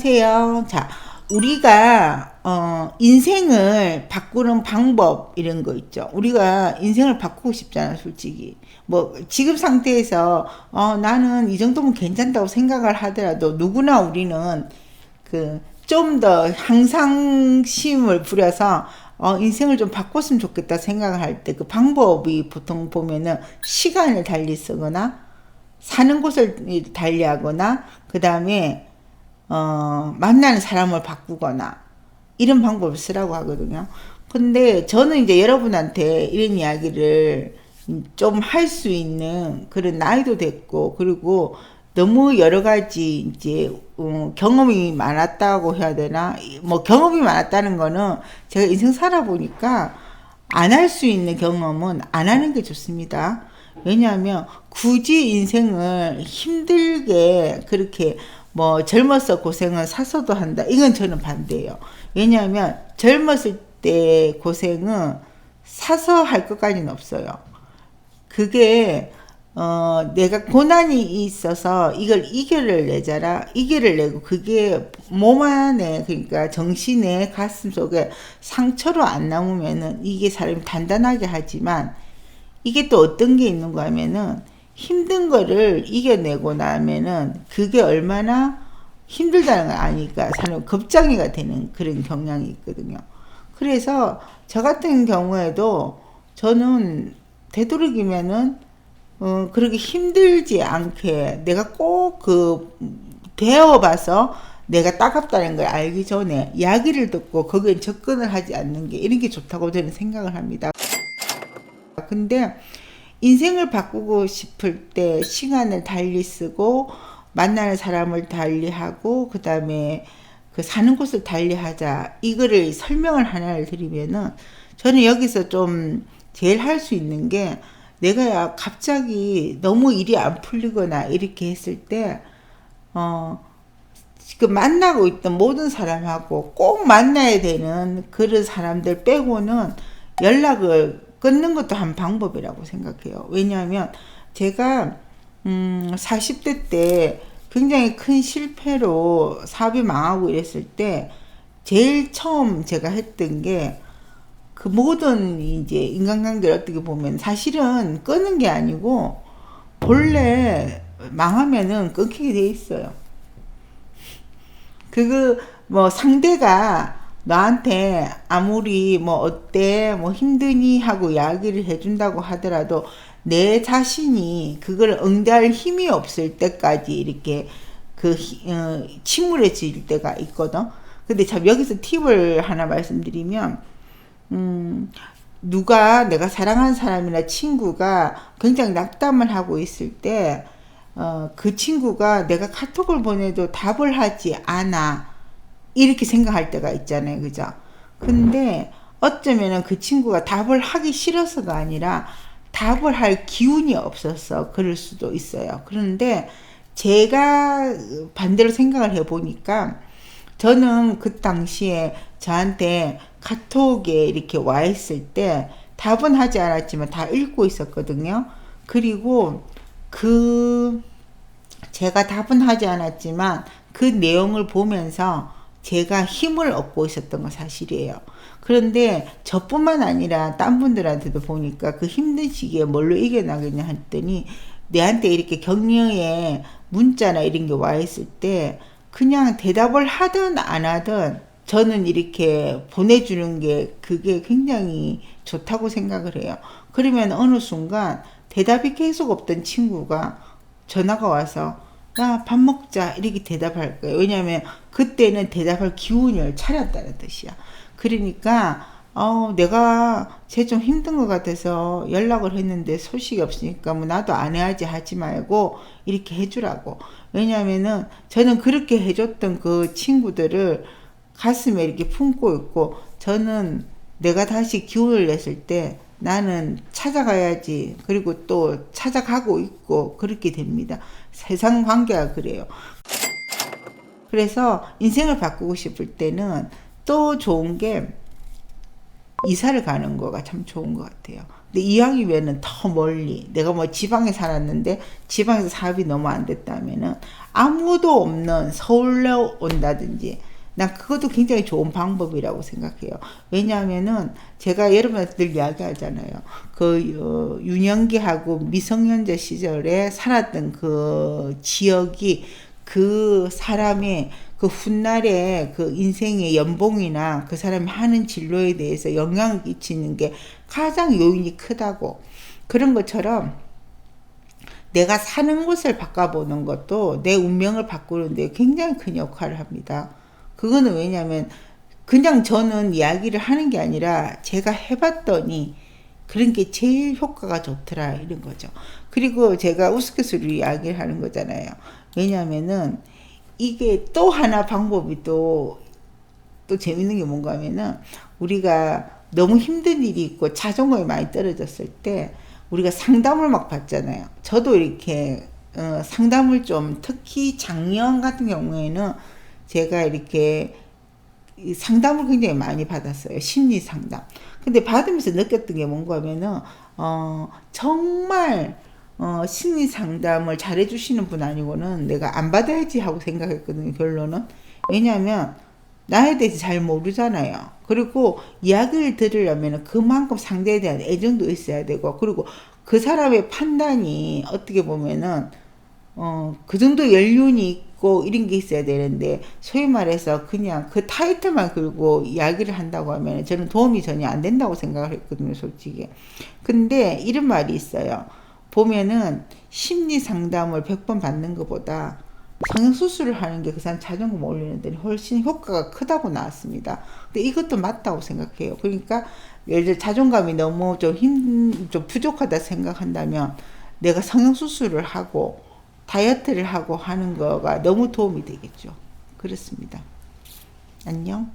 안녕하세요. 자, 우리가 인생을 바꾸는 방법 이런 거 있죠. 우리가 인생을 바꾸고 싶잖아, 솔직히. 뭐 지금 상태에서 나는 이 정도면 괜찮다고 생각을 하더라도 누구나 우리는 그 좀 더 항상심을 부려서 인생을 좀 바꿨으면 좋겠다 생각을 할 때 그 방법이 보통 보면은 시간을 달리 쓰거나 사는 곳을 달리하거나 그 다음에 만나는 사람을 바꾸거나 이런 방법을 쓰라고 하거든요. 근데 저는 이제 여러분한테 이런 이야기를 좀 할 수 있는 그런 나이도 됐고, 그리고 너무 여러 가지 이제 경험이 많았다고 해야 되나? 뭐 경험이 많았다는 거는 제가 인생 살아보니까 안 할 수 있는 경험은 안 하는 게 좋습니다. 왜냐하면 굳이 인생을 힘들게 그렇게 뭐 젊어서 고생은 사서도 한다. 이건 저는 반대예요. 왜냐하면 젊었을 때 고생은 사서 할 것까지는 없어요. 그게 내가 고난이 있어서 이걸 이겨를 내자라 이겨를 내고 그게 몸 안에 그러니까 정신에 가슴 속에 상처로 안 남으면은 이게 사람이 단단하게 하지만 이게 또 어떤 게 있는가 하면은 힘든 거를 이겨내고 나면은 그게 얼마나 힘들다는 걸 아니까 사람 겁장이가 되는 그런 경향이 있거든요. 그래서 저 같은 경우에도 저는 되도록이면은 그렇게 힘들지 않게 내가 꼭 그 배워봐서 내가 따갑다는 걸 알기 전에 이야기를 듣고 거기에 접근을 하지 않는 게 이런 게 좋다고 저는 생각을 합니다. 근데 인생을 바꾸고 싶을 때 시간을 달리 쓰고 만나는 사람을 달리 하고 그 다음에 그 사는 곳을 달리 하자 이거를 설명을 하나를 드리면은 저는 여기서 좀 제일 할 수 있는 게 내가 갑자기 너무 일이 안 풀리거나 이렇게 했을 때 그 만나고 있던 모든 사람하고 꼭 만나야 되는 그런 사람들 빼고는 연락을 끊는 것도 한 방법이라고 생각해요. 왜냐하면 제가 40대 때 굉장히 큰 실패로 사업이 망하고 이랬을 때 제일 처음 제가 했던 게 그 모든 이제 인간관계를 어떻게 보면 사실은 끊는 게 아니고 본래 망하면은 끊기게 돼 있어요. 그거 뭐 상대가 나한테 아무리 뭐 어때 뭐 힘드니 하고 이야기를 해준다고 하더라도 내 자신이 그걸 응대할 힘이 없을 때까지 이렇게 침울해질 때가 있거든. 근데 참 여기서 팁을 하나 말씀드리면 누가 내가 사랑하는 사람이나 친구가 굉장히 낙담을 하고 있을 때 그 친구가 내가 카톡을 보내도 답을 하지 않아 이렇게 생각할 때가 있잖아요, 그죠? 근데 어쩌면은 그 친구가 답을 하기 싫어서가 아니라 답을 할 기운이 없어서 그럴 수도 있어요. 그런데 제가 반대로 생각을 해보니까 저는 그 당시에 저한테 카톡에 이렇게 와 있을 때 답은 하지 않았지만 다 읽고 있었거든요. 그리고 제가 답은 하지 않았지만 그 내용을 보면서 제가 힘을 얻고 있었던 건 사실이에요. 그런데 저뿐만 아니라 딴 분들한테도 보니까 그 힘든 시기에 뭘로 이겨나가냐 했더니 내한테 이렇게 격려의 문자나 이런 게 와 있을 때 그냥 대답을 하든 안 하든 저는 이렇게 보내주는 게 그게 굉장히 좋다고 생각을 해요. 그러면 어느 순간 대답이 계속 없던 친구가 전화가 와서 야, 밥 먹자 이렇게 대답할 거예요. 왜냐하면 그때는 대답할 기운을 차렸다는 뜻이야. 그러니까 내가 쟤 좀 힘든 것 같아서 연락을 했는데 소식이 없으니까 뭐 나도 안 해야지 하지 말고 이렇게 해주라고. 왜냐하면은 저는 그렇게 해줬던 그 친구들을 가슴에 이렇게 품고 있고 저는 내가 다시 기운을 냈을 때 나는 찾아가야지. 그리고 또 찾아가고 있고 그렇게 됩니다. 세상 관계가 그래요. 그래서 인생을 바꾸고 싶을 때는 또 좋은 게 이사를 가는 거가 참 좋은 것 같아요. 근데 이왕이면은 더 멀리, 내가 뭐 지방에 살았는데 지방에서 사업이 너무 안 됐다면은 아무도 없는 서울로 온다든지, 난 그것도 굉장히 좋은 방법이라고 생각해요. 왜냐하면은 제가 여러분한테 늘 이야기하잖아요. 유년기하고 미성년자 시절에 살았던 그 지역이 그 사람의 그 훗날의 그 인생의 연봉이나 그 사람이 하는 진로에 대해서 영향을 끼치는 게 가장 요인이 크다고. 그런 것처럼 내가 사는 곳을 바꿔보는 것도 내 운명을 바꾸는 데 굉장히 큰 역할을 합니다. 그거는 왜냐면 그냥 저는 이야기를 하는 게 아니라 제가 해봤더니 그런 게 제일 효과가 좋더라, 이런 거죠. 그리고 제가 우스갯소리로 이야기를 하는 거잖아요. 왜냐면은 이게 또 하나 방법이 또 재밌는 게 뭔가 하면은, 우리가 너무 힘든 일이 있고 자존감이 많이 떨어졌을 때 우리가 상담을 막 받잖아요. 저도 이렇게 상담을 좀, 특히 작년 같은 경우에는 제가 이렇게 상담을 굉장히 많이 받았어요. 심리 상담. 근데 받으면서 느꼈던 게 뭔가 하면은 정말 심리 상담을 잘해주시는 분 아니고는 내가 안 받아야지 하고 생각했거든요, 결론은. 왜냐하면 나에 대해서 잘 모르잖아요. 그리고 이야기를 들으려면 그만큼 상대에 대한 애정도 있어야 되고, 그리고 그 사람의 판단이 어떻게 보면은 그 정도 연륜이 있고 이런 게 있어야 되는데, 소위 말해서 그냥 그 타이틀만 걸고 이야기를 한다고 하면 저는 도움이 전혀 안 된다고 생각을 했거든요, 솔직히. 근데 이런 말이 있어요. 보면은 심리 상담을 100번 받는 것보다 성형수술을 하는 게 그 사람 자존감 올리는 데 훨씬 효과가 크다고 나왔습니다. 근데 이것도 맞다고 생각해요. 그러니까 예를 들어 자존감이 너무 좀 부족하다 생각한다면 내가 성형수술을 하고 다이어트를 하고 하는 거가 너무 도움이 되겠죠. 그렇습니다. 안녕.